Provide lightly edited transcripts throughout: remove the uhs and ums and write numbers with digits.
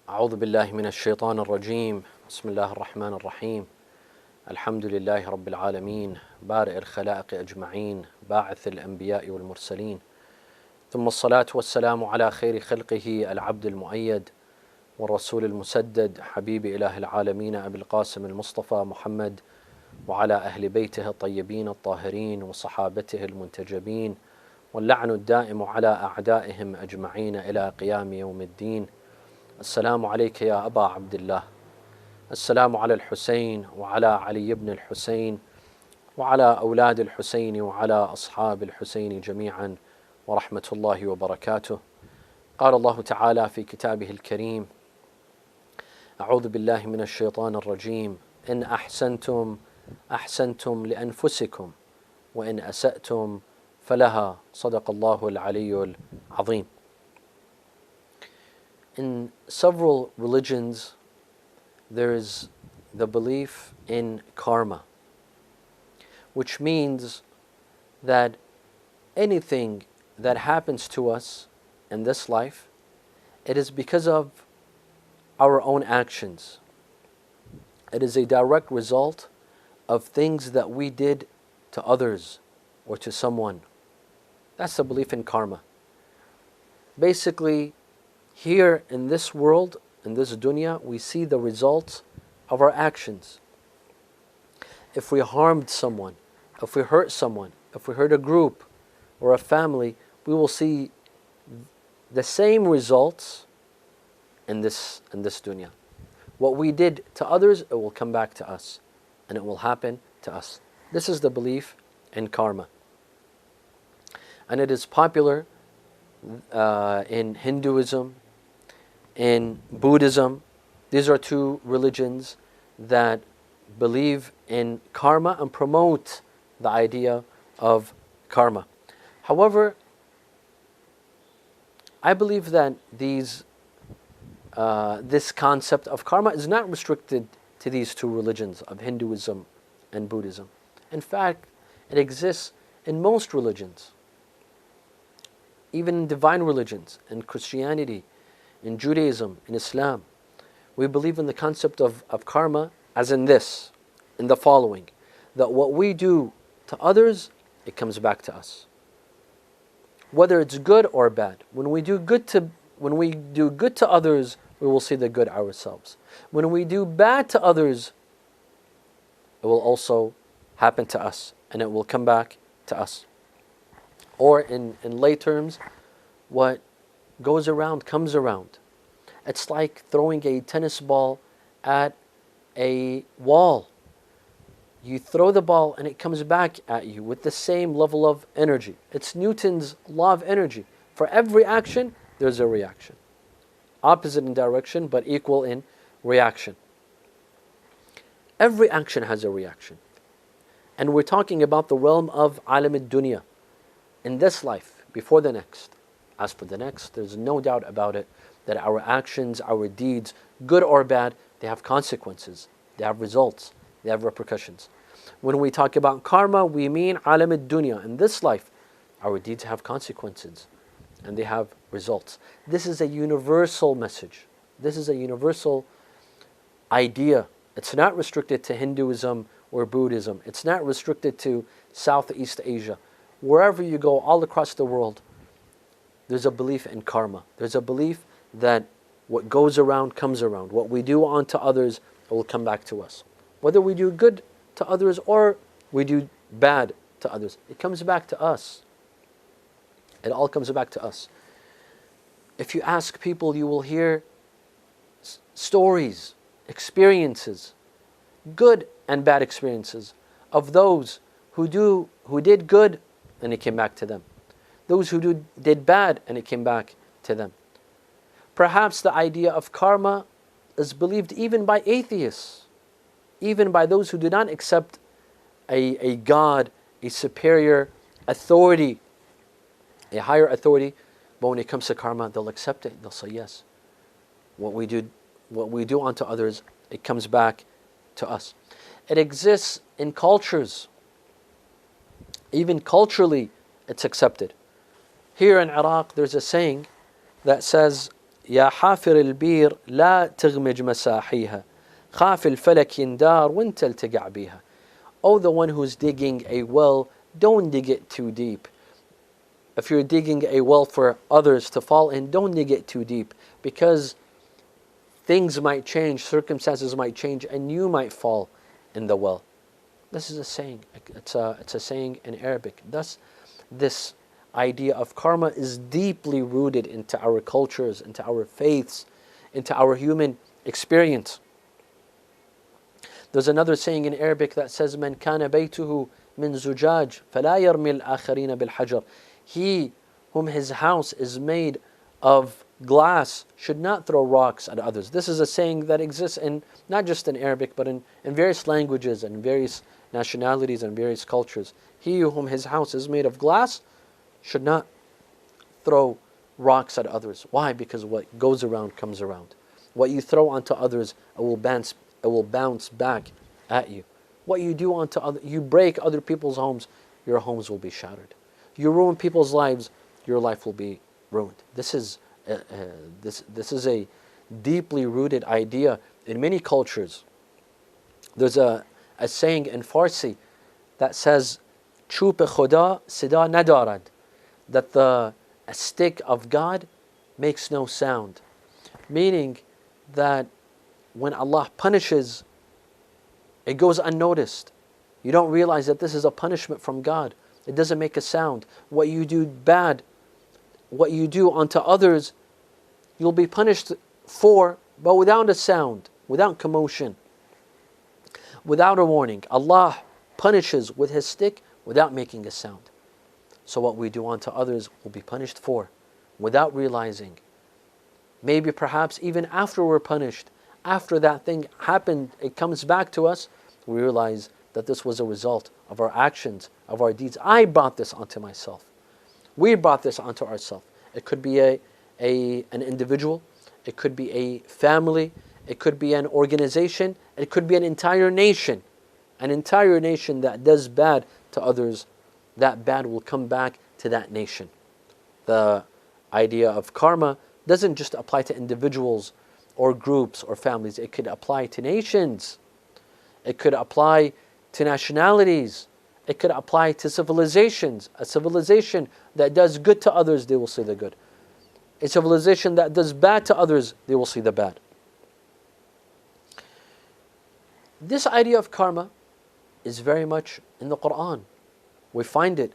أعوذ بالله من الشيطان الرجيم بسم الله الرحمن الرحيم الحمد لله رب العالمين بارئ الخلائق أجمعين باعث الأنبياء والمرسلين ثم الصلاة والسلام على خير خلقه العبد المؤيد والرسول المسدد حبيب إله العالمين أبي القاسم المصطفى محمد وعلى أهل بيته الطيبين الطاهرين وصحابته المنتجبين واللعن الدائم على أعدائهم أجمعين إلى قيام يوم الدين. السلام عليك يا أبا عبد الله، السلام على الحسين وعلى علي بن الحسين وعلى أولاد الحسين وعلى أصحاب الحسين جميعا ورحمة الله وبركاته. قال الله تعالى في كتابه الكريم: أعوذ بالله من الشيطان الرجيم إن أحسنتم أحسنتم لأنفسكم وإن أسأتم فلها. صدق الله العلي العظيم. In several religions, there is the belief in karma, which means that anything that happens to us in this life, it is because of our own actions. It is a direct result of things that we did to others or to someone. That's the belief in karma. Basically, here in this world, in this dunya, we see the results of our actions. If we harmed someone, if we hurt someone, if we hurt a group or a family, we will see the same results in this dunya. What we did to others, it will come back to us, and it will happen to us. This is the belief in karma. And it is popular in Hinduism, in Buddhism. These are two religions that believe in karma and promote the idea of karma. However, I believe that this concept of karma is not restricted to these two religions of Hinduism and Buddhism. In fact, it exists in most religions, even in divine religions, in Christianity, in Judaism, in Islam. We believe in the concept of karma as in this, in the following, that what we do to others, it comes back to us. Whether it's good or bad. When we do good to others, we will see the good ourselves. When we do bad to others, it will also happen to us, and it will come back to us. Or in lay terms, what goes around comes around. It's like throwing a tennis ball at a wall. You throw the ball and it comes back at you with the same level of energy. It's Newton's law of energy. For every action, there's a reaction. Opposite in direction, but equal in reaction. Every action has a reaction. And we're talking about the realm of alam ad-dunya, in this life, before the next. As for the next, there's no doubt about it that our actions, our deeds, good or bad, they have consequences, they have results, they have repercussions. When we talk about karma, we mean alam ad-dunya. In this life, our deeds have consequences and they have results. This is a universal message. This is a universal idea. It's not restricted to Hinduism or Buddhism. It's not restricted to Southeast Asia. Wherever you go, all across the world, there's a belief in karma. There's a belief that what goes around comes around. What we do unto others, it will come back to us. Whether we do good to others or we do bad to others, it comes back to us. It all comes back to us. If you ask people, you will hear stories, experiences, good and bad experiences of those who did good and it came back to them. Those who did bad and it came back to them. Perhaps the idea of karma is believed even by atheists, even by those who do not accept a God, a superior authority, a higher authority. But when it comes to karma, they'll accept it. They'll say yes. What we do unto others, it comes back to us. It exists in cultures. Even culturally, it's accepted. Here in Iraq, there's a saying that says, يا حافر البير لا تغمج مساحيها خاف الفلك يندار وانت التقع بيها. Oh, the one who's digging a well, don't dig it too deep. If you're digging a well for others to fall in, don't dig it too deep, because things might change, circumstances might change, and you might fall in the well. This is a saying. It's a saying in Arabic. Thus, this idea of karma is deeply rooted into our cultures, into our faiths, into our human experience. There's another saying in Arabic that says, "Man kana baytuhu min zujaj, fala yarmi al-akharina bil-hajar." He whom his house is made of glass should not throw rocks at others. This is a saying that exists in not just in Arabic, but in various languages and various nationalities and various cultures. He whom his house is made of glass should not throw rocks at others. Why? Because what goes around comes around. What you throw onto others, it will bounce back at you. What you do onto other, you break other people's homes, your homes will be shattered. You ruin people's lives, your life will be ruined. This is a deeply rooted idea in many cultures. There's a saying in Farsi that says, "Chup khuda sida nadarad," that a stick of God makes no sound. Meaning that when Allah punishes, it goes unnoticed. You don't realize that this is a punishment from God. It doesn't make a sound. What you do bad, what you do unto others, you'll be punished for, but without a sound, without commotion, without a warning. Allah punishes with His stick without making a sound. So what we do unto others will be punished for, without realizing. Maybe perhaps even after we're punished, after that thing happened, it comes back to us, we realize that this was a result of our actions, of our deeds. I brought this onto myself. We brought this onto ourselves. It could be an individual, it could be a family, it could be an organization, it could be an entire nation. An entire nation that does bad to others, that bad will come back to that nation. The idea of karma doesn't just apply to individuals or groups or families. It could apply to nations. It could apply to nationalities. It could apply to civilizations. A civilization that does good to others, they will see the good. A civilization that does bad to others, they will see the bad. This idea of karma is very much in the Quran. We find it.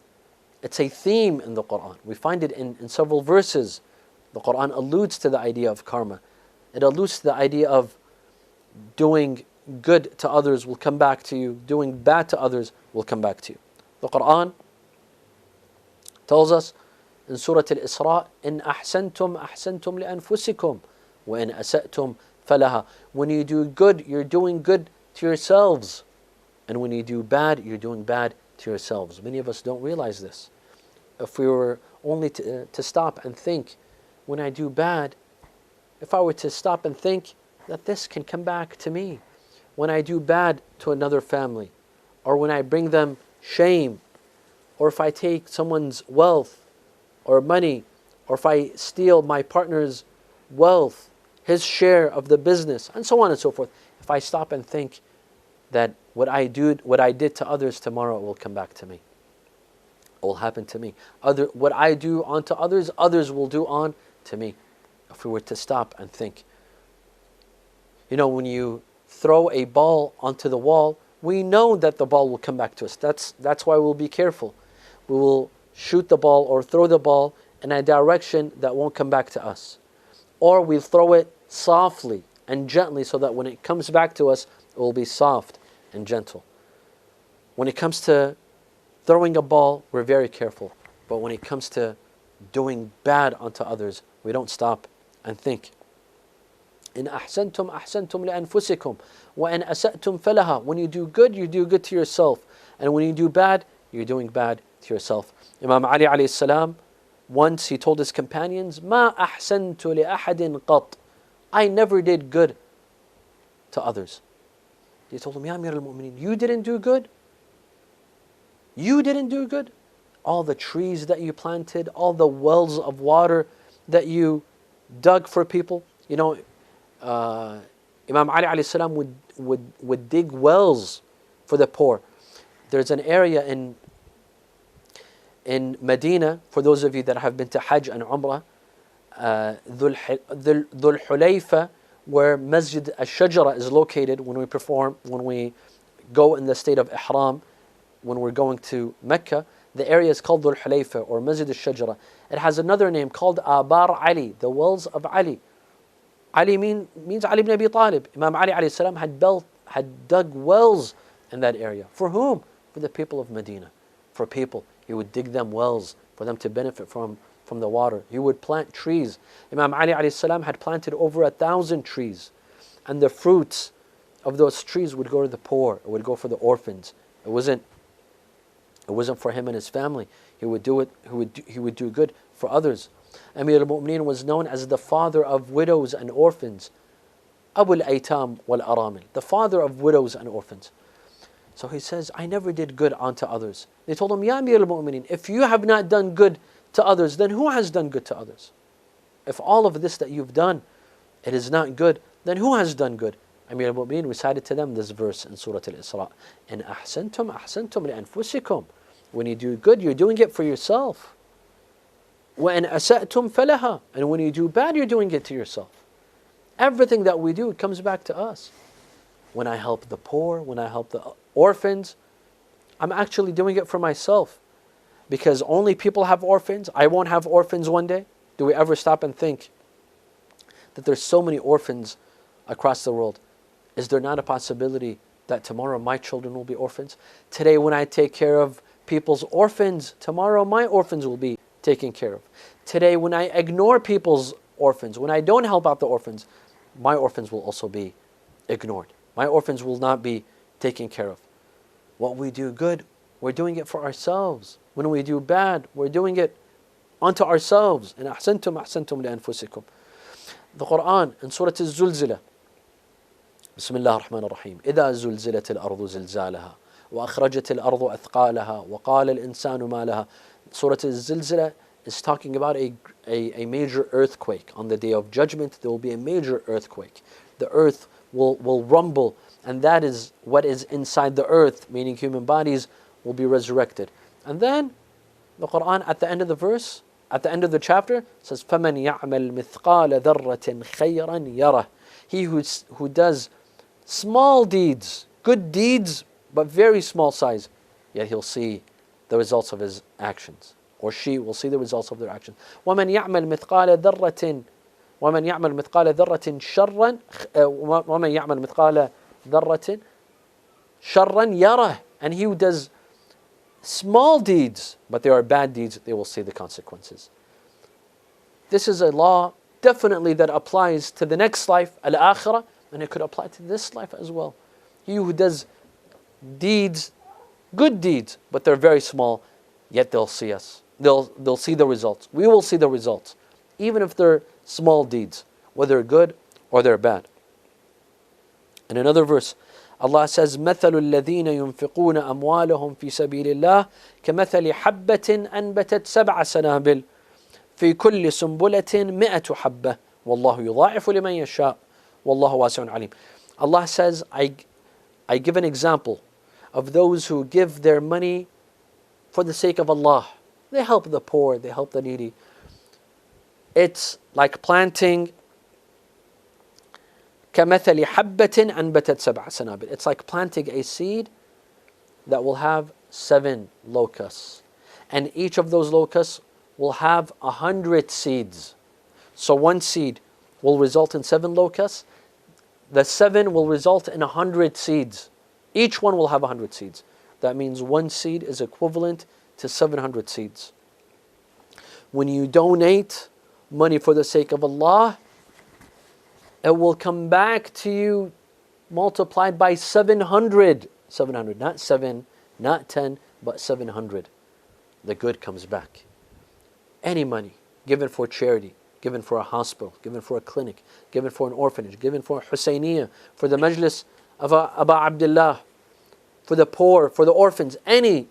It's a theme in the Quran. We find it in several verses. The Quran alludes to the idea of karma. It alludes to the idea of doing good to others will come back to you. Doing bad to others will come back to you. The Quran tells us in Surah Al-Isra, "In ahsantum ahsantum li'anfusikum, wa in asa'tum falaha." When you do good, you're doing good to yourselves. And when you do bad, you're doing bad to yourselves. Many of us don't realize this. If we were only to stop and think, when I do bad, if I were to stop and think that this can come back to me, when I do bad to another family, or when I bring them shame, or if I take someone's wealth or money, or if I steal my partner's wealth, his share of the business, and so on and so forth, if I stop and think that what I did to others tomorrow, it will come back to me. It will happen to me. What I do unto others, others will do on to me. If we were to stop and think. You know, when you throw a ball onto the wall, we know that the ball will come back to us. That's why we'll be careful. We will shoot the ball or throw the ball in a direction that won't come back to us. Or we'll throw it softly and gently so that when it comes back to us, it will be soft and gentle. When it comes to throwing a ball, we're very careful. But when it comes to doing bad unto others, we don't stop and think. In ahsantum ahsantum li'anfusikum wa in asa'tum falaha. When you do good to yourself. And when you do bad, you're doing bad to yourself. Imam Ali alayhi salam, once he told his companions, "Ma ahsantu li ahadin qat." I never did good to others. They told him, "Ya Amir al-Mu'mineen, you didn't do good? You didn't do good? All the trees that you planted, all the wells of water that you dug for people. You know, Imam Ali alayhi salam would dig wells for the poor. There's an area in Medina, for those of you that have been to Hajj and Umrah, Dhul Hulayfa, where Masjid al-Shajara is located when we go in the state of Ihram, when we're going to Mecca. The area is called Dhul Hulayfa or Masjid al-Shajara. It has another name called Abar Ali, the wells of Ali. Ali means Ali ibn Abi Talib. Imam Ali alayhi salam had dug wells in that area. For whom? For the people of Medina. For people. He would dig them wells for them to benefit from the water. He would plant trees. Imam Ali alayhi salam had planted over 1,000 trees. And the fruits of those trees would go to the poor. It would go for the orphans. It wasn't for him and his family. He would do it. He would do good for others. Amir al-Mu'mineen was known as the father of widows and orphans. Abu al-Aytam wal-Aramil, the father of widows and orphans. So he says, I never did good unto others. They told him, Ya Amir al-Mu'mineen, if you have not done good to others, then who has done good to others? If all of this that you've done, it is not good, then who has done good? Amir al-Mu'mineen recited to them this verse in Surah Al-Isra. In ahsantum, ahsantum li-anfusikum. When you do good, you're doing it for yourself. وَإِنْ أَسَأْتُمْ فَلَهَا. And when you do bad, you're doing it to yourself. Everything that we do, it comes back to us. When I help the poor, when I help the orphans, I'm actually doing it for myself. Because only people have orphans. I won't have orphans one day. Do we ever stop and think that there's so many orphans across the world? Is there not a possibility that tomorrow my children will be orphans? Today when I take care of people's orphans, tomorrow my orphans will be taken care of. Today when I ignore people's orphans, when I don't help out the orphans, my orphans will also be ignored. My orphans will not be taken care of. What we do good, we're doing it for ourselves. When we do bad, we're doing it unto ourselves. And ahsantum ahsantum li anfusikum. The Quran in Surah Al-Zulzilah. Bismillah ar-Rahman ar-Rahim. إِذَا زُلْزِلَتِ الْأَرْضُ زِلْزَالَهَا وَأَخْرَجَتِ الْأَرْضُ أَثْقَالَهَا وَقَالَ الْإِنسَانُ مَا لَهَا. Surah Al-Zilzilah is talking about a major earthquake. On the day of judgment, there will be a major earthquake. The earth will rumble, and that is what is inside the earth, meaning human bodies will be resurrected. And then the Quran at the end of the verse, at the end of the chapter, says, فَمَنْ يَعْمَلْ مِثْقَالَ ذَرَّةٍ خَيْرًا يَرَهُ. He who does small deeds, good deeds, but very small size, yet he'll see the results of his actions. Or she will see the results of their actions. وَمَنْ يَعْمَلْ مِثْقَالَ ذَرَّةٍ شَرًّا وَمَنْ يَعْمَلْ مِثْقَالَ ذَرَّةٍ شَرًّا يَرَهُ. And he who does small deeds, but they are bad deeds, they will see the consequences. This is a law definitely that applies to the next life, al-akhirah, and it could apply to this life as well. He who does deeds, good deeds, but they're very small, yet they'll see us. They'll see the results. We will see the results, even if they're small deeds, whether good or they're bad. In another verse, Allah says, مَثَلُ الَّذِينَ يُنْفِقُونَ أَمْوَالَهُمْ فِي سَبِيلِ اللَّهِ كَمَثَلِ حَبَّةٍ أَنْبَتَتْ سَبْعَ سَنَابِلٍ في كل سنبلة 100 حبة والله يضاعف لمن يشاء والله واسع عليم. Allah says, I give an example of those who give their money for the sake of Allah. They help the poor, they help the needy. It's like planting كمثل حبة أنبتت 7 سنابل. It's like planting a seed that will have 7 locusts. And each of those locusts will have 100 seeds. So one seed will result in 7 locusts. The 7 will result in 100 seeds. Each one will have 100 seeds. That means one seed is equivalent to 700 seeds. When you donate money for the sake of Allah, it will come back to you multiplied by 700. 700, not 7, not 10, but 700. The good comes back. Any money given for charity, given for a hospital, given for a clinic, given for an orphanage, given for Husseiniya, for the Majlis of Aba Abdullah, for the poor, for the orphans, in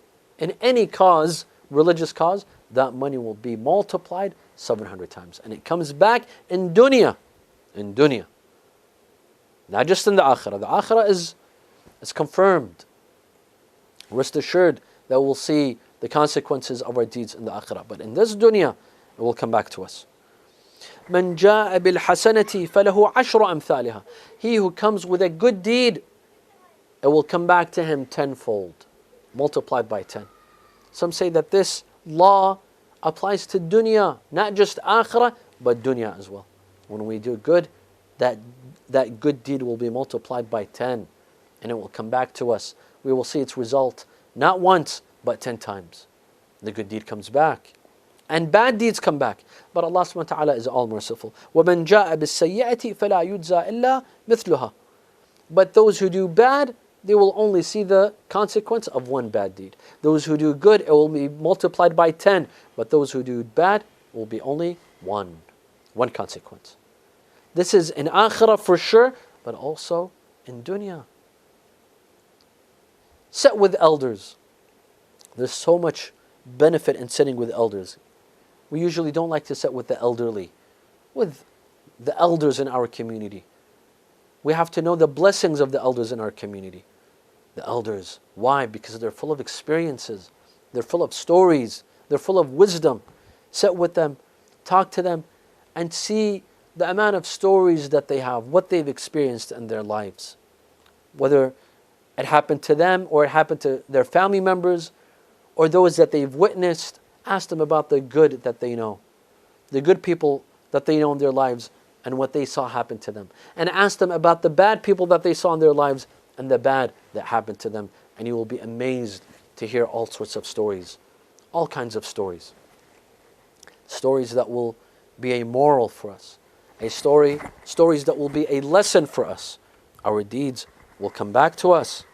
any cause, religious cause, that money will be multiplied 700 times. And it comes back in dunya. In dunya. Not just in the akhirah. The akhirah is confirmed. Rest assured that we'll see the consequences of our deeds in the akhirah. But in this dunya, it will come back to us. مَنْ جَاءَ بِالْحَسَنَةِ فَلَهُ عَشْرُ أَمْثَالِهَا. He who comes with a good deed, it will come back to him tenfold, multiplied by 10. Some say that this law applies to dunya, not just akhirah, but dunya as well. When we do good, that good deed will be multiplied by 10, and it will come back to us. We will see its result, not once, but 10 times. The good deed comes back. And bad deeds come back. But Allah subhanahu wa ta'ala is all merciful. وَمَنْ جَاءَ بِالسَّيِّئَةِ فَلَا يُجْزَى إِلَّا مِثْلُهَا. But those who do bad, they will only see the consequence of one bad deed. Those who do good, it will be multiplied by 10. But those who do bad, will be only one consequence. This is in akhirah for sure, but also in dunya. Sit with elders. There's so much benefit in sitting with elders. We usually don't like to sit with the elderly, with the elders in our community. We have to know the blessings of the elders in our community. The elders. Why? Because they're full of experiences. They're full of stories. They're full of wisdom. Sit with them, talk to them, and see the amount of stories that they have, what they've experienced in their lives. Whether it happened to them or it happened to their family members or those that they've witnessed. Ask them about the good that they know, the good people that they know in their lives and what they saw happen to them. And ask them about the bad people that they saw in their lives and the bad that happened to them. And you will be amazed to hear all sorts of stories, all kinds of stories. Stories that will be a moral for us, stories that will be a lesson for us. Our deeds will come back to us.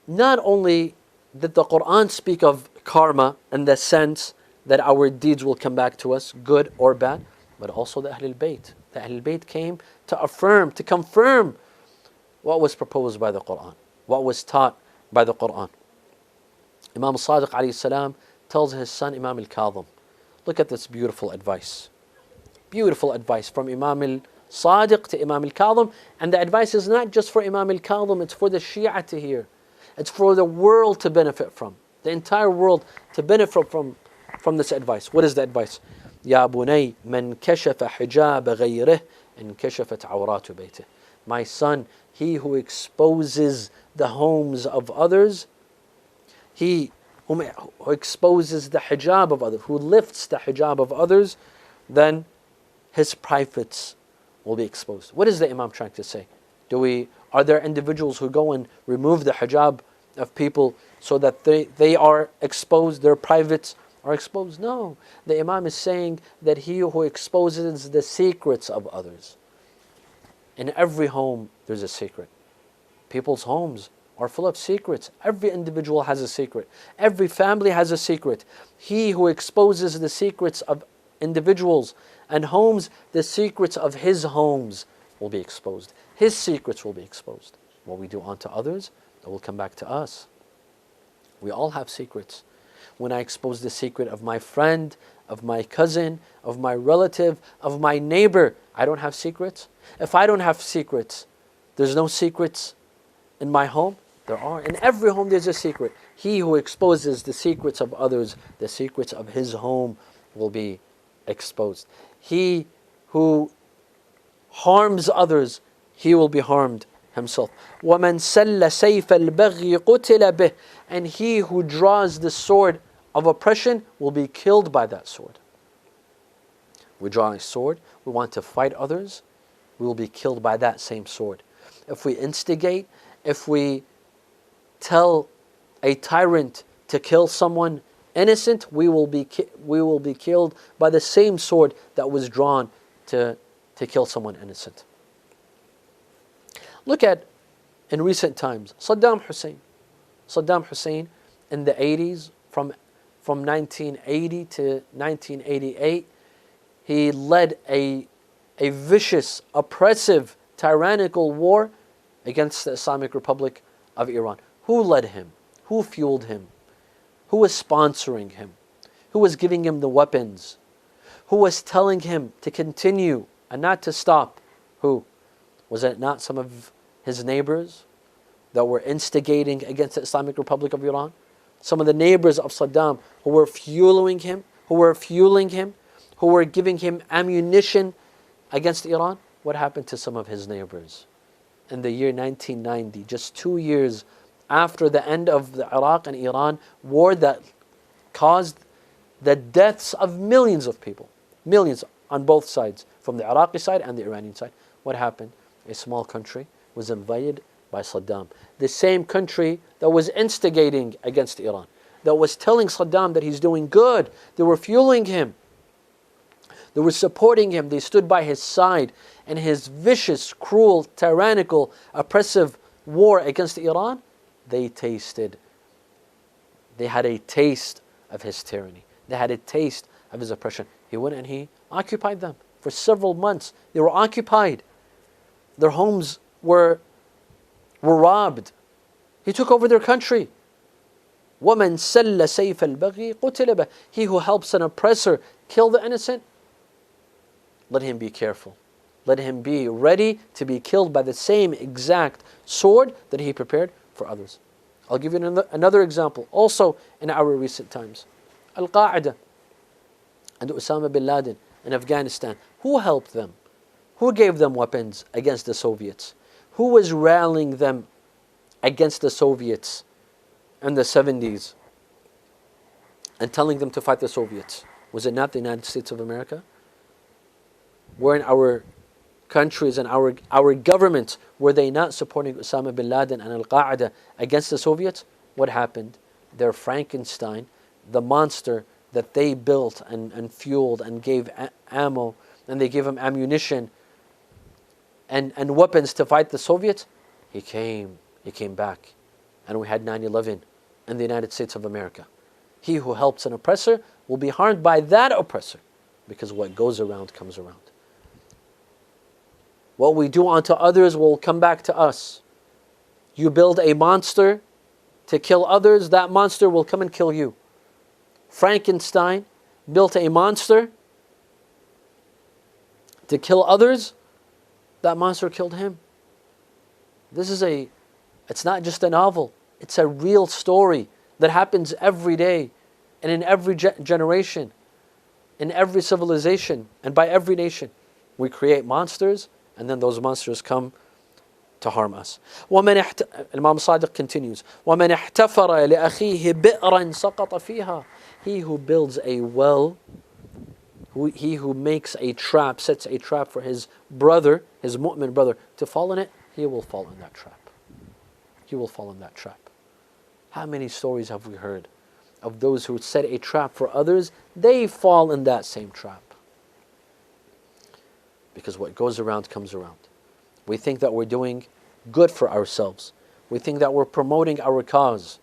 Not only did the Quran speak of karma in the sense that our deeds will come back to us, good or bad, but also the Ahlul Bayt. The Ahlul Bayt came to affirm, to confirm what was proposed by the Quran, what was taught by the Quran. Imam Sadiq alayhi salam tells his son Imam Al Qazwini, look at this beautiful advice. Beautiful advice from Imam Al Sadiq to Imam Al Qazwini. And the advice is not just for Imam Al Qazwini, it's for the Shia to hear. It's for the world to benefit from. The entire world to benefit from this advice. What is the advice? يا بني من كشف حجاب غيره انكشفت عورات بيته. My son, he who exposes the homes of others, he who exposes the hijab of others, who lifts the hijab of others, then his privates will be exposed. What is the Imam trying to say? Are there individuals who go and remove the hijab of people so that they are exposed, their privates are exposed? No. The Imam is saying that he who exposes the secrets of others. In every home, there's a secret. People's homes are full of secrets. Every individual has a secret. Every family has a secret. He who exposes the secrets of individuals and homes, the secrets of his homes will be exposed. His secrets will be exposed. What we do unto others, it will come back to us. We all have secrets. When I expose the secret of my friend, of my cousin, of my relative, of my neighbor, I don't have secrets. If I don't have secrets, there's no secrets in my home. There are. In every home there's a secret. He who exposes the secrets of others, the secrets of his home will be exposed. He who harms others, he will be harmed himself. وَمَنْ سَلَّ سَيْفَ الْبَغْيِ قُتِلَ بِهِ. And he who draws the sword of oppression will be killed by that sword. We draw a sword, we want to fight others, we will be killed by that same sword. If we instigate, if we tell a tyrant to kill someone innocent, we will be killed by the same sword that was drawn to kill someone innocent. Look at, in recent times, Saddam Hussein. Saddam Hussein in the 80s, from 1980 to 1988, he led a vicious, oppressive, tyrannical war against the Islamic Republic of Iran. Who led him? Who fueled him? Who was sponsoring him? Who was giving him the weapons? Who was telling him to continue and not to stop? Who? Was it not some of his neighbors that were instigating against the Islamic Republic of Iran? Some of the neighbors of Saddam who were fueling him, who were giving him ammunition against Iran? What happened to some of his neighbors? In the year 1990, just 2 years after the end of the Iraq and Iran war that caused the deaths of millions of people, millions on both sides, from the Iraqi side and the Iranian side. What happened? A small country was invaded by Saddam. The same country that was instigating against Iran, that was telling Saddam that he's doing good. They were fueling him. They were supporting him. They stood by his side in his vicious, cruel, tyrannical, oppressive war against Iran. They had a taste of his tyranny. They had a taste of his oppression. He went and he occupied them for several months. They were occupied. Their homes were robbed. He took over their country. وَمَنْ سَلَّ سَيْفَ الْبَغِي قُتِلَ بِهِ. He who helps an oppressor kill the innocent, let him be careful. Let him be ready to be killed by the same exact sword that he prepared for others. I'll give you another example, also in our recent times. Al-Qaeda and Osama bin Laden in Afghanistan. Who helped them? Who gave them weapons against the Soviets? Who was rallying them against the Soviets in the 70s and telling them to fight the Soviets? Was it not the United States of America? Weren't our countries and our governments, were they not supporting Osama bin Laden and Al-Qaeda against the Soviets? What happened? Their Frankenstein, the monster that they built and fueled and gave ammo, and they gave him ammunition and weapons to fight the Soviets, he came back. And we had 9/11 in the United States of America. He who helps an oppressor will be harmed by that oppressor, because what goes around comes around. What we do unto others will come back to us. You build a monster to kill others, that monster will come and kill you. Frankenstein built a monster to kill others, that monster killed him. It's not just a novel, it's a real story that happens every day and in every generation, in every civilization, and by every nation. We create monsters, and then those monsters come to harm us. Imam Sadiq continues, وَمَنْ احْتَفَرَ لِأَخِيهِ بِئْرًا سَقَطَ فِيهَا. He who builds a well, he who makes a trap, sets a trap for his brother, his mu'min brother, to fall in it, he will fall in that trap. He will fall in that trap. How many stories have we heard of those who set a trap for others? They fall in that same trap. Because what goes around comes around. We think that we're doing good for ourselves. We think that we're promoting our cause.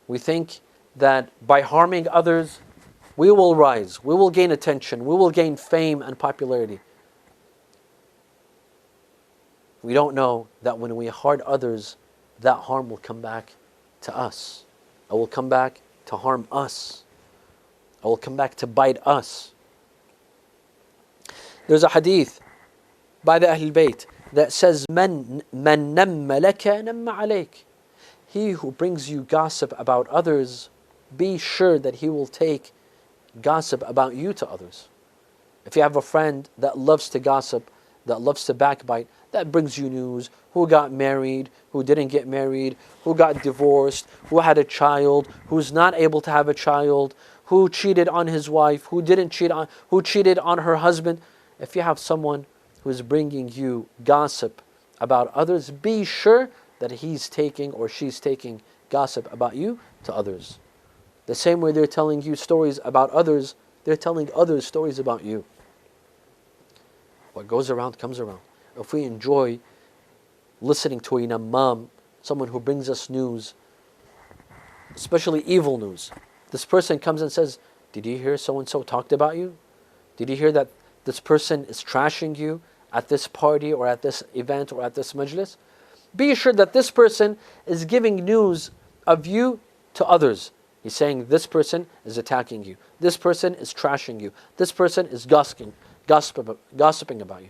We think that by harming others, we will rise, we will gain attention, we will gain fame and popularity. We don't know that when we harm others, that harm will come back to us. It will come back to harm us. It will come back to bite us. There's a hadith by the Ahlul Bayt that says, "Man namma laka namma alayk." He who brings you gossip about others, be sure that he will take gossip about you to others. If you have a friend that loves to gossip, that loves to backbite, that brings you news, who got married, who didn't get married, who got divorced, who had a child, who's not able to have a child, who cheated on his wife, who cheated on her husband. If you have someone who is bringing you gossip about others, be sure that he's taking or she's taking gossip about you to others. The same way they're telling you stories about others, they're telling others stories about you. What goes around comes around. If we enjoy listening to an Imam, someone who brings us news, especially evil news, this person comes and says, "Did you hear so-and-so talked about you? Did you hear that this person is trashing you at this party or at this event or at this majlis?" Be sure that this person is giving news of you to others. He's saying this person is attacking you. This person is trashing you. This person is gossiping about you.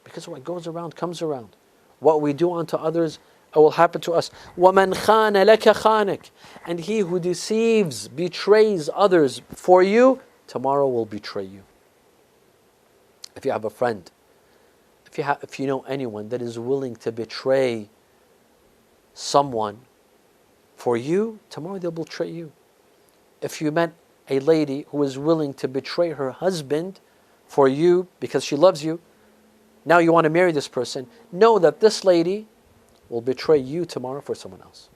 Because what goes around comes around. What we do unto others, it will happen to us. وَمَنْ خَانَ لَكَ خَانَكَ. And he who deceives, betrays others for you, tomorrow will betray you. If you have a friend, if you know anyone that is willing to betray someone for you, tomorrow they'll betray you. If you met a lady who is willing to betray her husband for you because she loves you, now you want to marry this person, know that this lady will betray you tomorrow for someone else.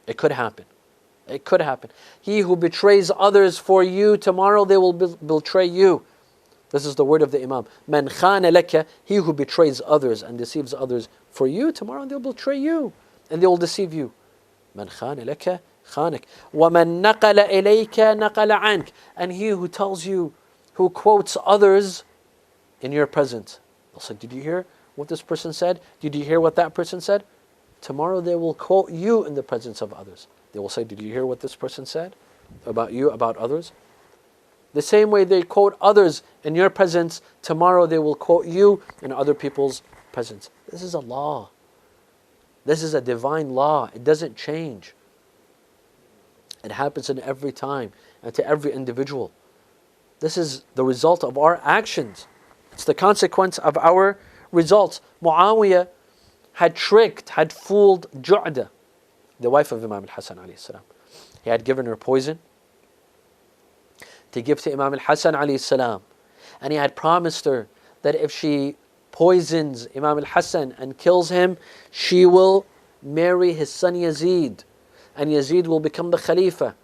It could happen. It could happen. He who betrays others for you, tomorrow they will betray you. This is the word of the Imam. Man khana laka, he who betrays others and deceives others for you, tomorrow they'll betray you and they will deceive you. Man khana laka khanak. Wa man naqala ilayka naqala ank. And he who tells you, who quotes others in your presence. They'll say, did you hear what this person said? Did you hear what that person said? Tomorrow they will quote you in the presence of others. They will say, did you hear what this person said about you, about others? The same way they quote others in your presence, tomorrow they will quote you in other people's presence. This is a law. This is a divine law. It doesn't change. It happens in every time and to every individual. This is the result of our actions. It's the consequence of our results. Muawiyah had fooled Ju'da, the wife of Imam al-Hassan alayhi salam. He had given her poison to give to Imam al-Hassan alayhi salam. And he had promised her that if she poisons Imam al-Hassan and kills him, she will marry his son Yazid. And Yazid will become the Khalifa.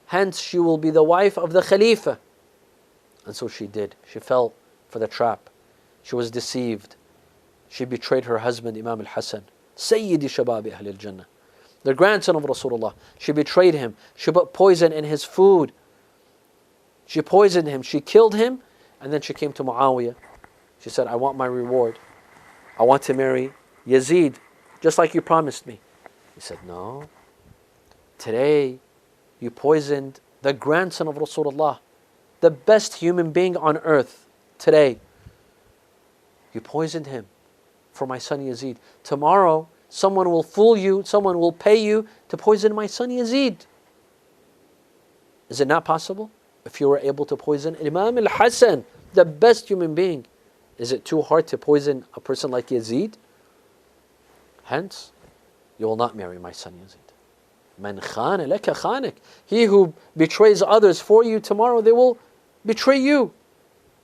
Hence, she will be the wife of the Khalifa. And so she did. She fell for the trap. She was deceived. She betrayed her husband, Imam al-Hassan, Sayyidi Shababi Ahl al-Jannah, the grandson of Rasulullah. She betrayed him. She put poison in his food. She poisoned him. She killed him. And then she came to Muawiyah. She said, I want my reward. I want to marry Yazid, just like you promised me. He said, no. Today, you poisoned the grandson of Rasulullah, the best human being on earth. Today, you poisoned him for my son Yazid. Tomorrow, someone will fool you, someone will pay you to poison my son Yazid. Is it not possible? If you were able to poison Imam al-Hassan, the best human being, is it too hard to poison a person like Yazid? Hence, you will not marry my son Yazid. Man khana laka khanak. He who betrays others for you, tomorrow they will betray you.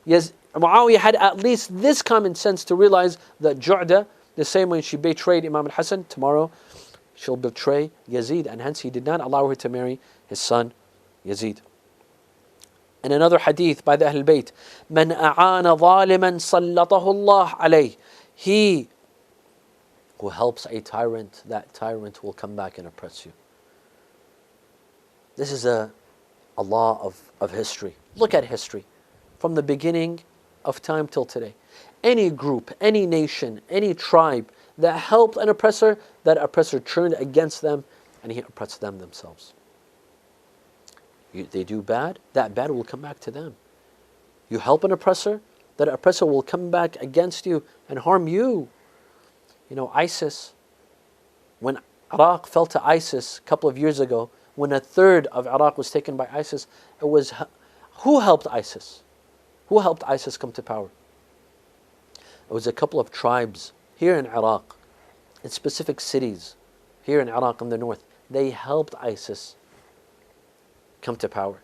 Muawiyah had at least this common sense to realize that Ju'da, the same way she betrayed Imam al-Hassan, tomorrow she'll betray Yazid, and hence he did not allow her to marry his son Yazid. In another hadith by the Ahl Bayt, Man a'ana zaliman sallatahu Allah alayh. He who helps a tyrant, that tyrant will come back and oppress you. This is a law of history. Look at history. From the beginning of time till today. Any group, any nation, any tribe that helped an oppressor, that oppressor turned against them and he oppressed them themselves. They do bad, that bad will come back to them. You help an oppressor, that oppressor will come back against you and harm you. You know, ISIS, when Iraq fell to ISIS a couple of years ago, when a third of Iraq was taken by ISIS, it was, who helped ISIS? Who helped ISIS come to power? It was a couple of tribes here in Iraq, in specific cities, here in Iraq in the north. They helped ISIS come to power.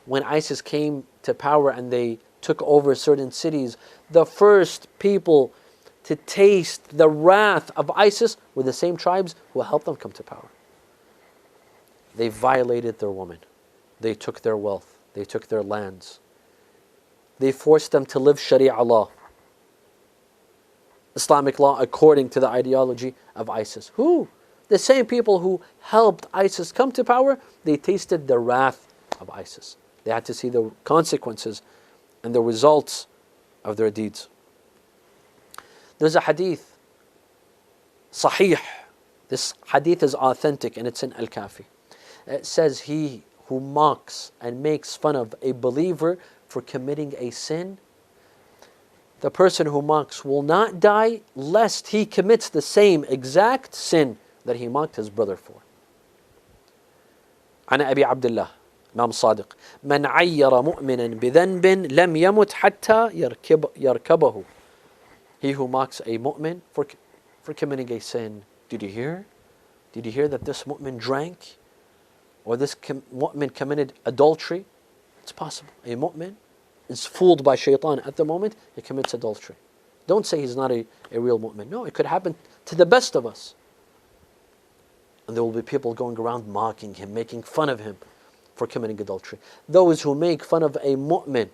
When ISIS came to power and they took over certain cities, the first people to taste the wrath of ISIS were the same tribes who helped them come to power. They violated their women. They took their wealth. They took their lands. They forced them to live Sharia law, Islamic law according to the ideology of ISIS. Who? The same people who helped ISIS come to power, they tasted the wrath of ISIS. They had to see the consequences and the results of their deeds. There's a hadith, sahih, This hadith is authentic and it's in Al-Kafi. It says, he who mocks and makes fun of a believer for committing a sin, the person who mocks will not die lest he commits the same exact sin that he mocked his brother for. عن أبي عبد الله إمام صادق من عير مؤمنا بذنب لم يمت حتى يركبه. He who mocks a mu'min for committing a sin. Did you hear? Did you hear that this mu'min drank? Or this mu'min committed adultery? It's possible. A mu'min is fooled by shaitan at the moment, he commits adultery. Don't say he's not a real mu'min. No, it could happen to the best of us. And there will be people going around mocking him, making fun of him for committing adultery. Those who make fun of a mu'min,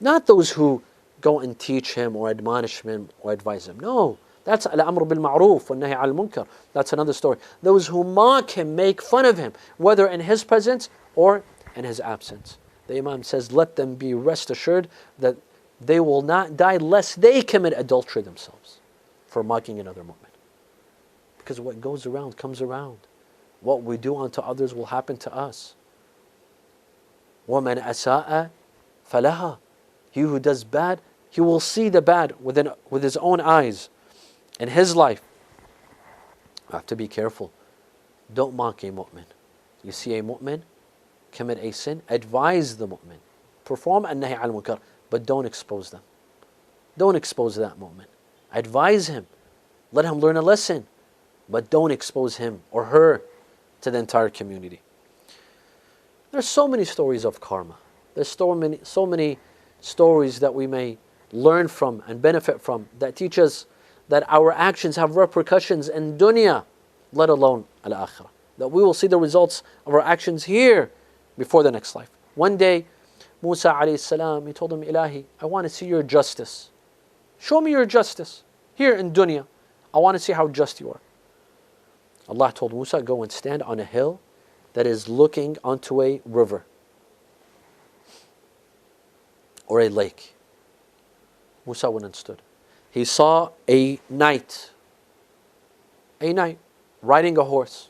not those who go and teach him or admonish him or advise him. No, that's al-amr bil-ma'ruf wa nahy al-munkar. That's another story. Those who mock him, make fun of him, whether in his presence or in his absence. The Imam says, let them be rest assured that they will not die lest they commit adultery themselves for mocking another mu'min. Because what goes around comes around. What we do unto others will happen to us. وَمَنْ أَسَاءَ فَلَهَا. He who does bad, he will see the bad with his own eyes in his life. You have to be careful. Don't mock a mu'min. You see a mu'min commit a sin, advise the mu'min. Perform an-nahy al-munkar, but don't expose them. Don't expose that mu'min. Advise him. Let him learn a lesson. But don't expose him or her to the entire community. There's so many stories of karma. There's so many stories that we may learn from and benefit from that teach us that our actions have repercussions in dunya, let alone al-akhirah. That we will see the results of our actions here before the next life. One day, Musa alayhi salam, he told him, Ilahi, I want to see your justice. Show me your justice here in dunya. I want to see how just you are. Allah told Musa, go and stand on a hill that is looking onto a river or a lake. Musa went and stood. He saw a knight riding a horse.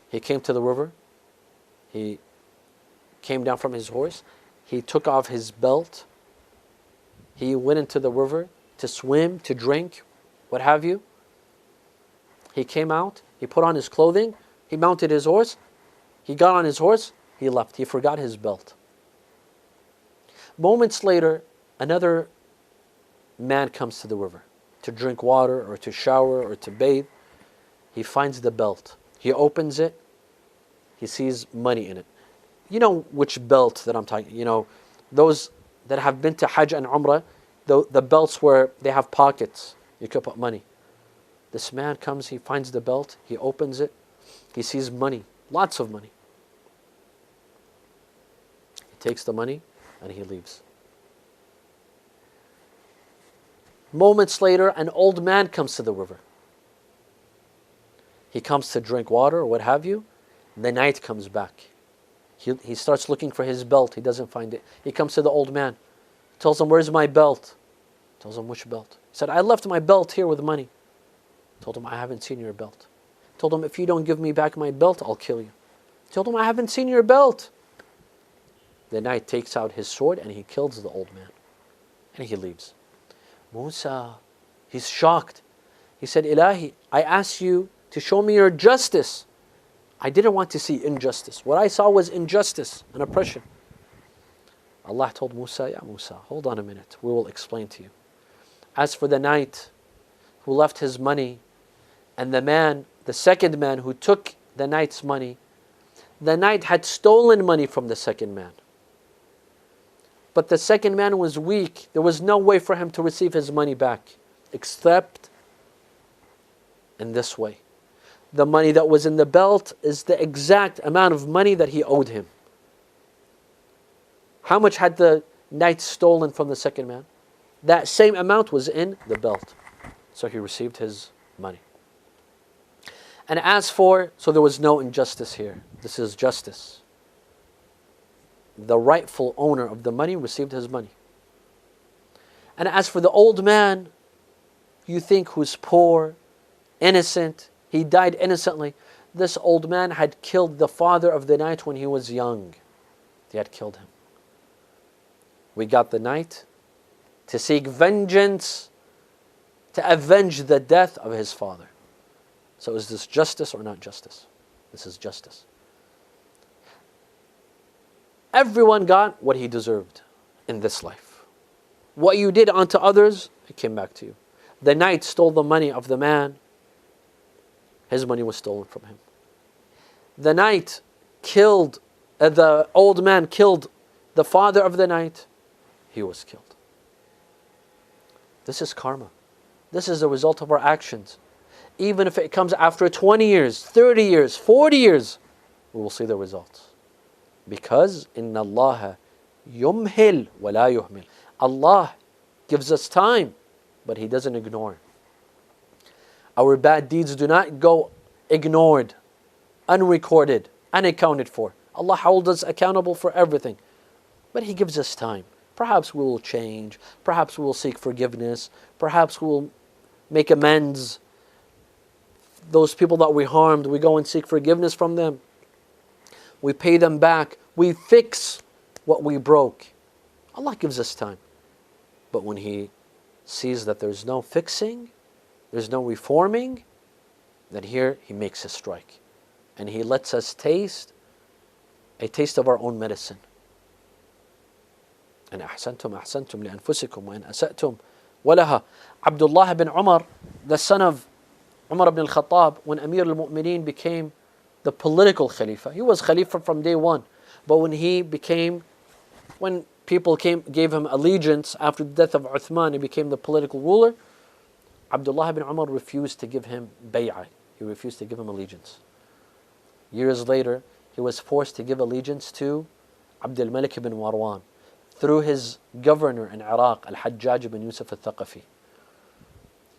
He came to the river. He came down from his horse. He took off his belt. He went into the river to swim, to drink, what have you. He came out. He put on his clothing. He mounted his horse. He got on his horse. He left. He forgot his belt. Moments later, another man comes to the river to drink water or to shower or to bathe. He finds the belt. He opens it. He sees money in it. You know which belt that I'm talking, those that have been to Hajj and Umrah, the belts where they have pockets, you could put money. This man comes, he finds the belt, he opens it, he sees money, lots of money. He takes the money and he leaves. Moments later, an old man comes to the river. He comes to drink water or what have you. The night comes back. He starts looking for his belt. He doesn't find it. He comes to the old man. Tells him, where's my belt? Tells him, which belt? He said, I left my belt here with money. Told him, I haven't seen your belt. Told him, if you don't give me back my belt, I'll kill you. Told him, I haven't seen your belt. The knight takes out his sword and he kills the old man. And he leaves. Musa, he's shocked. He said, Ilahi, I asked you to show me your justice. I didn't want to see injustice. What I saw was injustice and oppression. Allah told Musa, Ya Musa, hold on a minute. We will explain to you. As for the knight who left his money and the second man who took the knight's money, the knight had stolen money from the second man. But the second man was weak. There was no way for him to receive his money back except in this way. The money that was in the belt is the exact amount of money that he owed him. How much had the knight stolen from the second man? That same amount was in the belt. So he received his money. And so there was no injustice here. This is justice. The rightful owner of the money received his money. And as for the old man, you think who's poor, innocent, He died innocently. This old man had killed the father of the knight when he was young. They had killed him. We got the knight to seek vengeance, to avenge the death of his father. So is this justice or not justice? This is justice. Everyone got what he deserved in this life. What you did unto others, it came back to you. The knight stole the money of the man. His money was stolen from him. The knight killed, the old man killed the father of the knight. He was killed. This is karma. This is the result of our actions. Even if it comes after 20 years, 30 years, 40 years, we will see the results. Because إِنَّ اللَّهَ يُمْهِلْ وَلَا يُهْمِلْ. Allah gives us time, but He doesn't ignore. Our bad deeds do not go ignored, unrecorded, unaccounted for. Allah holds us accountable for everything. But He gives us time. Perhaps we will change. Perhaps we will seek forgiveness. Perhaps we will make amends. Those people that we harmed, we go and seek forgiveness from them. We pay them back. We fix what we broke. Allah gives us time. But when He sees that there's no fixing, there's no reforming, then here He makes a strike. And He lets us taste a taste of our own medicine. أن أحسنتم أحسنتم لأنفسكم وإن أسأتم ولها. Abdullah bin Umar, the son of Umar ibn al-Khattab, when Amir al-Mu'mineen became the political Khalifa. He was Khalifa from day one. But when people gave him allegiance after the death of Uthman, he became the political ruler. Abdullah ibn Umar refused to give him bay'ah. He refused to give him allegiance. Years later, he was forced to give allegiance to Abdul Malik ibn Marwan through his governor in Iraq, Al-Hajjaj ibn Yusuf al-Thaqafi.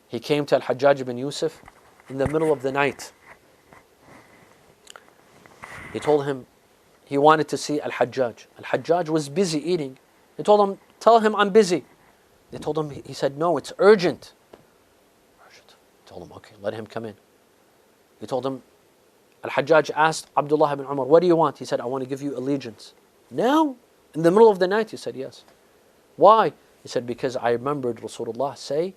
He came to Al-Hajjaj ibn Yusuf in the middle of the night. He told him he wanted to see Al-Hajjaj. Al-Hajjaj was busy eating. He told him, tell him I'm busy. They told him, he said, no, it's urgent. Urgent. He told him, okay, let him come in. He told him, Al-Hajjaj asked Abdullah ibn Umar, what do you want? He said, I want to give you allegiance. Now? In the middle of the night? He said, yes. Why? He said, because I remembered Rasulullah say,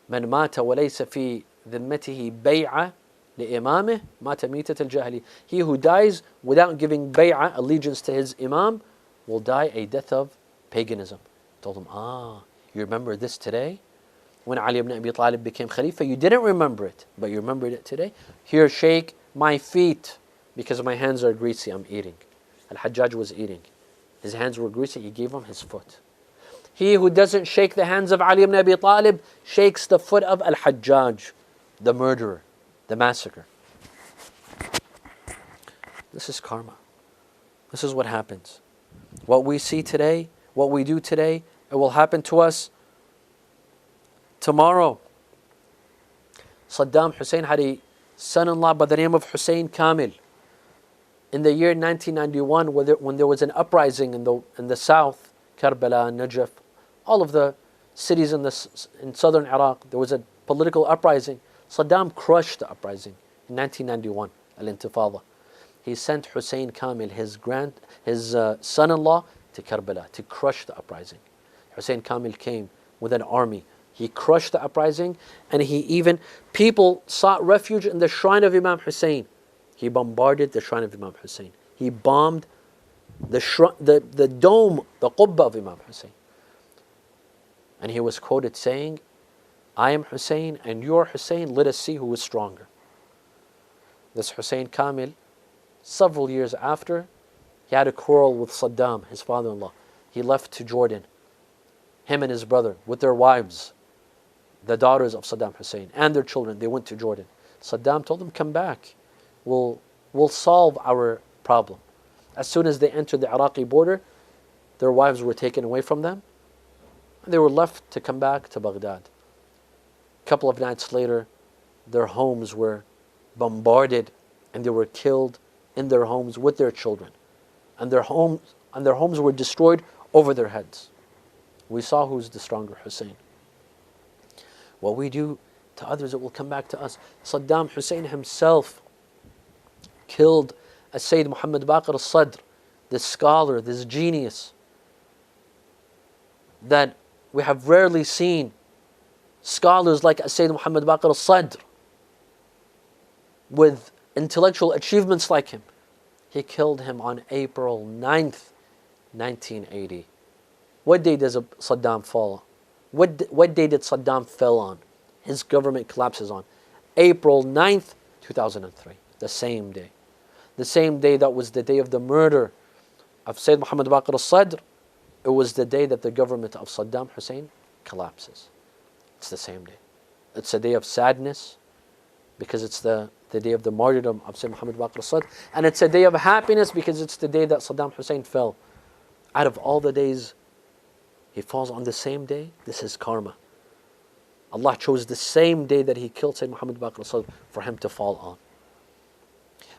من مات وليس في ذمته بيعة لإمامه مات ميتة الجاهلية. He who dies without giving bay'ah, allegiance to his imam, will die a death of paganism. I told him, you remember this today? When Ali ibn Abi Talib became Khalifa, you didn't remember it, but you remembered it today? Here, shake my feet, because my hands are greasy, I'm eating. Al-Hajjaj was eating. His hands were greasy, he gave him his foot. He who doesn't shake the hands of Ali ibn Abi Talib shakes the foot of Al-Hajjaj, the murderer, the massacre. This is karma. This is what happens. What we see today, what we do today, it will happen to us tomorrow. Saddam Hussein had a son-in-law by the name of Hossein Kamil. In the year 1991, when there was an uprising in the south, Karbala, Najaf, all of the cities in southern Iraq, there was a political uprising. Saddam crushed the uprising in 1991, Al-Intifada. He sent Hossein Kamil, his son-in-law, to Karbala to crush the uprising. Hossein Kamil came with an army. He crushed the uprising, and people sought refuge in the shrine of Imam Hussein. He bombarded the shrine of Imam Hussein. He bombed the dome, the qubba of Imam Hussein. And he was quoted saying, I am Hussein and you are Hussein, let us see who is stronger. This Hossein Kamil, several years after, he had a quarrel with Saddam, his father-in-law. He left to Jordan, him and his brother, with their wives, the daughters of Saddam Hussein, and their children. They went to Jordan. Saddam told them, come back. We'll solve our problem. As soon as they entered the Iraqi border, their wives were taken away from them, and they were left to come back to Baghdad. A couple of nights later, their homes were bombarded, and they were killed in their homes with their children. And their homes were destroyed over their heads. We saw who's the stronger Hussein. What we do To others it will come back to us. Saddam Hussein himself killed Sayyid Muhammad Baqir al-Sadr, this scholar, this genius that we have rarely seen scholars like Sayyid Muhammad Baqir al-Sadr with intellectual achievements like him. He killed him on April 9th, 1980. What day does Saddam fall? What day did Saddam fell on? His government collapses on April 9th, 2003. The same day. The same day that was the day of the murder of Sayyid Muhammad Baqir al-Sadr. It was the day that the government of Saddam Hussein collapses. It's the same day. It's a day of sadness because it's the day of the martyrdom of Sayyid Muhammad Baqir al-Sadr. And it's a day of happiness because it's the day that Saddam Hussein fell. Out of all the days, he falls on the same day. This is karma. Allah chose the same day that He killed Sayyid Muhammad Baqir al-Sadr for him to fall on.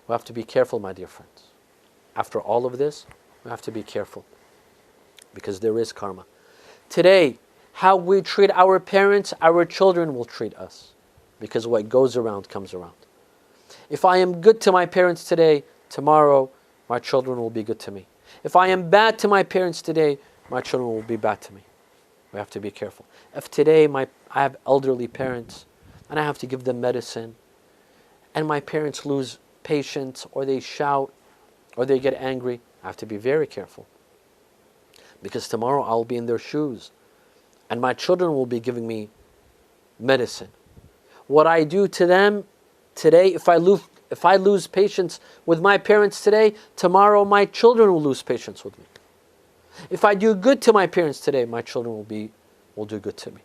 We have to be careful, my dear friends. After all of this, we have to be careful because there is karma. Today, how we treat our parents, our children will treat us because what goes around comes around. If I am good to my parents today, tomorrow my children will be good to me. If I am bad to my parents today, my children will be bad to me. We have to be careful. If today I have elderly parents and I have to give them medicine and my parents lose patience or they shout or they get angry, I have to be very careful. Because tomorrow I'll be in their shoes and my children will be giving me medicine. What I do to them today, if I lose patience with my parents today, tomorrow my children will lose patience with me. If I do good to my parents today, my children will do good to me.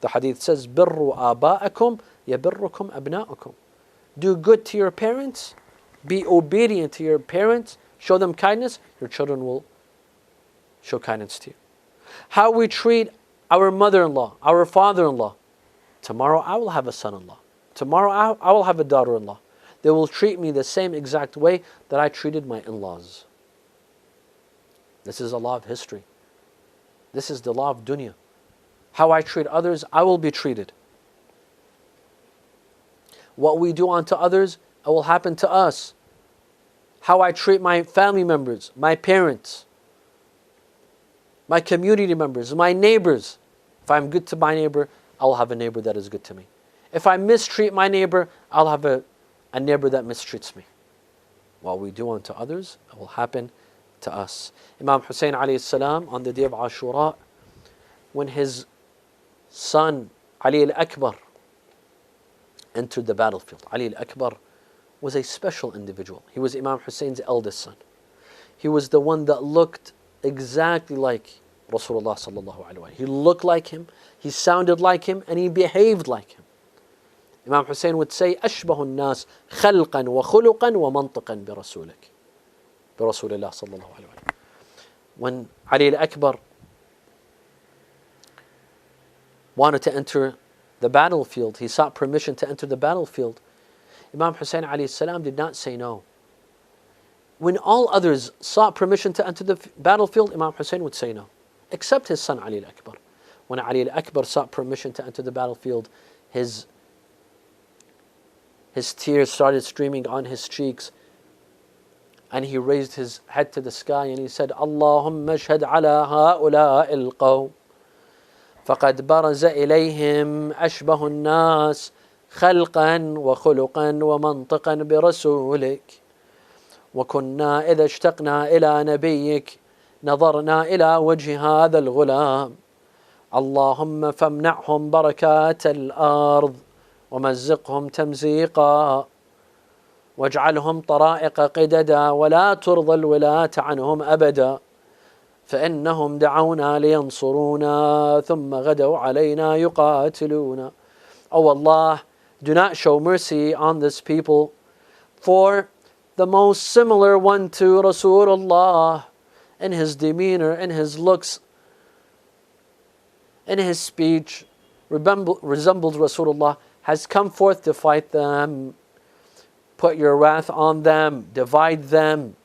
The hadith says, "Birru aba'akum yabirrukum abna'ukum." Do good to your parents, be obedient to your parents, show them kindness, your children will show kindness to you. How we treat our mother-in-law, our father-in-law. Tomorrow I will have a son-in-law. Tomorrow I will have a daughter-in-law. They will treat me the same exact way that I treated my in-laws. This is a law of history. This is the law of dunya. How I treat others, I will be treated. What we do unto others, it will happen to us. How I treat my family members, my parents, my community members, my neighbors. If I'm good to my neighbor, I will have a neighbor that is good to me. If I mistreat my neighbor, I'll have a neighbor that mistreats me. What we do unto others, it will happen to us. Imam Hossein alayhi salam on the day of Ashura, when his son Ali al-Akbar entered the battlefield. Ali al-Akbar was a special individual. He was Imam Hussein's eldest son. He was the one that looked exactly like Rasulullah sallallahu alaihi wasallam. He looked like him, he sounded like him, and he behaved like him. Imam Hussein would say, أشبه الناس خلقا وخلقا ومنطقا برسولك. برسول الله صلى الله عليه وسلم. When Ali al-Akbar wanted to enter the battlefield, he sought permission to enter the battlefield. Imam Hussein alayhi salam did not say no. When all others sought permission to enter the battlefield, Imam Hussein would say no, except his son Ali al-Akbar. When Ali al-Akbar sought permission to enter the battlefield, his tears started streaming on his cheeks, and he raised his head to the sky and he said, Allahumma ashhad ala ha'ula'i al-qawm faqad baraza ilayhim ashbahu an-nas khalqan wa khuluqan wa mantiqan bi rasulik wa kunna idha ishtaqna ila nabiyyik nadarna ila wajhi hadha al-ghulam Allahumma famna'hum barakat al-ard ومزقهم تمزيقا واجعلهم طرائق قددا ولا ترضى الولاة عنهم أبدا فإنهم دعونا لينصرونا ثم غدوا علينا يقاتلونا. Oh Allah, do not show mercy on this people, for the most similar one to Rasulullah in his demeanor, in his looks, in his speech, resembles Rasulullah, has come forth to fight them. Put your wrath on them, divide them.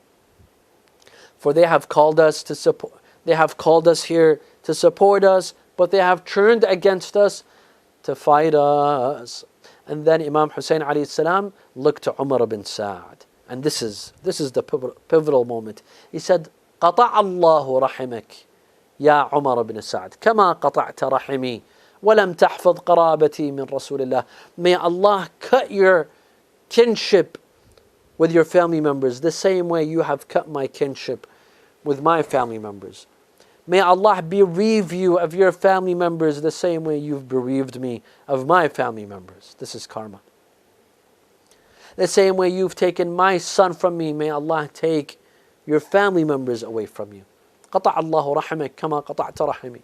For they have called us to support. They have called us here to support us, but they have turned against us to fight us. And then Imam Hussein alayhi salam looked to Umar ibn Sa'd. And this is the pivotal moment. He said, قطع الله رحمك يا عمر بن سعد كما قطعت رحمي ولم تحفظ قرابتي من رسول الله. May Allah cut your kinship with your family members the same way you have cut my kinship with my family members. May Allah bereave you of your family members the same way you've bereaved me of my family members. This is karma. The same way you've taken my son from me, may Allah take your family members away from you. قطع الله رحمك كما قطعت رحمي.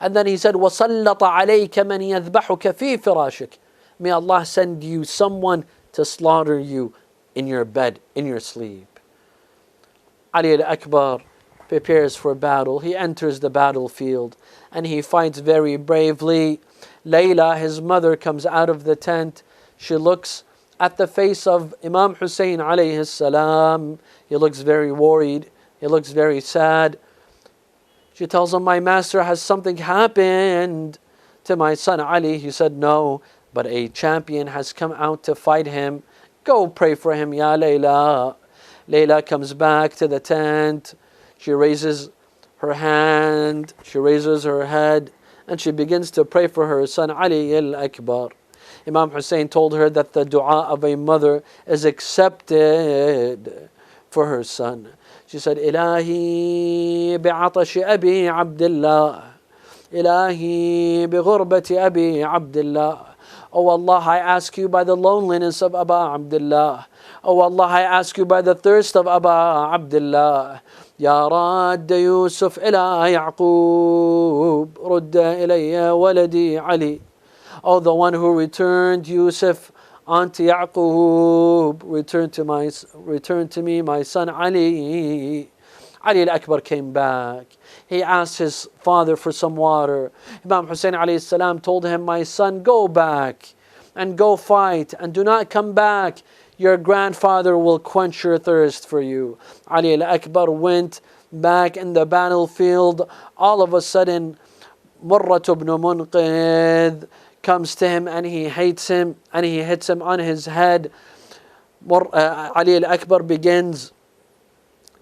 And then he said, وَسَلَّطَ عَلَيْكَ مَنْ يَذْبَحُكَ فِي فِرَاشِكَ. May Allah send you someone to slaughter you in your bed, in your sleep. Ali al-Akbar prepares for battle. He enters the battlefield and he fights very bravely. Layla, his mother, comes out of the tent. She looks at the face of Imam Hussein alayhi salam. He looks very worried. He looks very sad. She tells him, my master, has something happened to my son Ali? He said, no, but a champion has come out to fight him. Go pray for him, Ya Layla. Layla comes back to the tent. She raises her hand, she raises her head, and she begins to pray for her son Ali al-Akbar. Imam Hussein told her that the dua of a mother is accepted for her son. She said, Ilahi bi'atashi abi Abdullah. Ilahi bi'ghurbati abi Abdullah. Oh Allah, I ask you by the loneliness of Aba Abdullah. Oh Allah, I ask you by the thirst of Aba Abdullah. يا راد يوسف إلى يعقوب رد إلي ولدي علي. Oh, the one who returned Yusuf onto Yaqub, return to me my son Ali. Ali al-Akbar came back. He asked his father for some water. Imam Hussein alayhi salam told him, my son, go back and go fight and do not come back. Your grandfather will quench your thirst for you. Ali al-Akbar went back in the battlefield. All of a sudden, Murrat ibn Munqidh comes to him and he hates him and he hits him on his head. Ali al-Akbar begins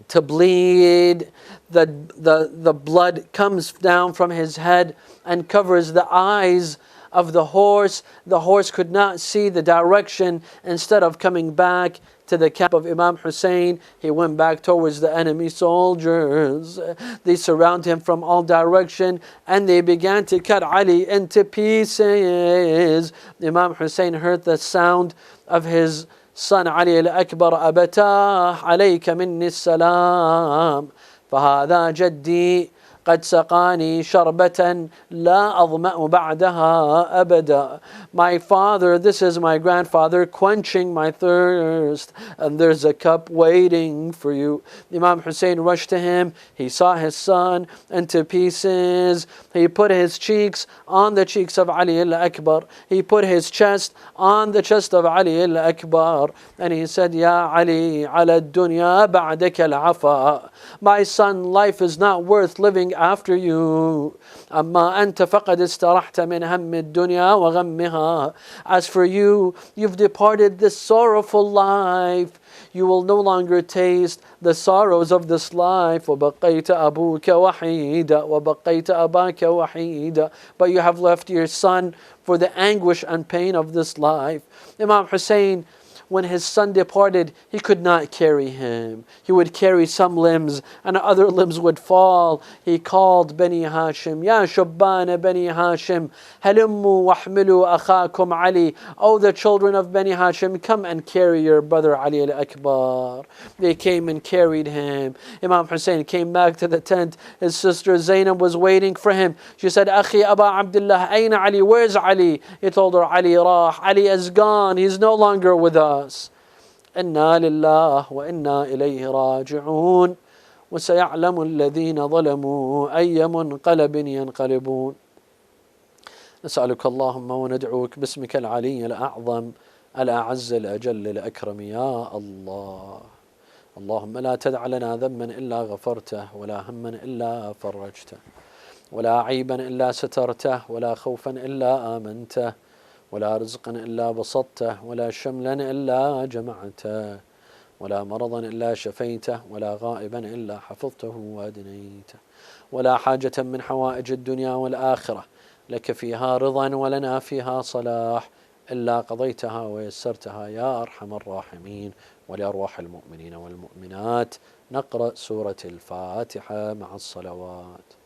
to bleed. The blood comes down from his head and covers the eyes of the horse. The horse could not see the direction. Instead of coming back to the camp of Imam Hussein, he went back towards the enemy soldiers. They surround him from all direction and they began to cut Ali into pieces. Imam Hussein heard the sound of his son Ali al-Akbar. أبتاه عليك مني السلام فهذا جدي قد سقاني شربة لا أظمأ بعدها أبدا. My father, this is my grandfather quenching my thirst, and there's a cup waiting for you. Imam Hussein rushed to him. He saw his son into pieces. He put his cheeks on the cheeks of Ali al-Akbar. He put his chest on the chest of Ali al-Akbar, and he said, Ya Ali, ala dunya ba'daka al-afa. My son, life is not worth living after you. أما أنت فقد استرحت من هم الدنيا وغمها. As for you, you've departed this sorrowful life. You will no longer taste the sorrows of this life. وبقيت أبوك وحيدا وبقيت أباك وحيدا. But you have left your son for the anguish and pain of this life. Imam Hussein, when his son departed, he could not carry him. He would carry some limbs and other limbs would fall. He called Bani Hashim, Ya Shubban Bani Hashim, Halimmu wahmilu akhakum Ali. Oh, the children of Bani Hashim, come and carry your brother Ali al-Akbar. They came and carried him. Imam Hussein came back to the tent. His sister Zainab was waiting for him. She said, Akhi Aba Abdullah, Aina Ali? Where's Ali? He told her, Ali rah. Ali is gone. He's no longer with us. إنا لله وإنا إليه راجعون وسيعلم الذين ظلموا أي منقلب ينقلبون. نسألك اللهم وندعوك باسمك العلي الأعظم الأعز الأجل الأكرم يا الله. اللهم لا تدع لنا ذنبا إلا غفرته ولا هما إلا فرجته ولا عيبا إلا سترته، ولا خوفا إلا آمنته، ولا رزقا إلا بسطته، ولا شملا إلا جمعته، ولا مرضا إلا شفيته، ولا غائبا إلا حفظته وأدنيته، ولا حاجة من حوائج الدنيا والآخرة لك فيها رضا ولنا فيها صلاح إلا قضيتها ويسرتها يا أرحم الراحمين. ولأرواح المؤمنين والمؤمنات نقرأ سورة الفاتحة مع الصلوات.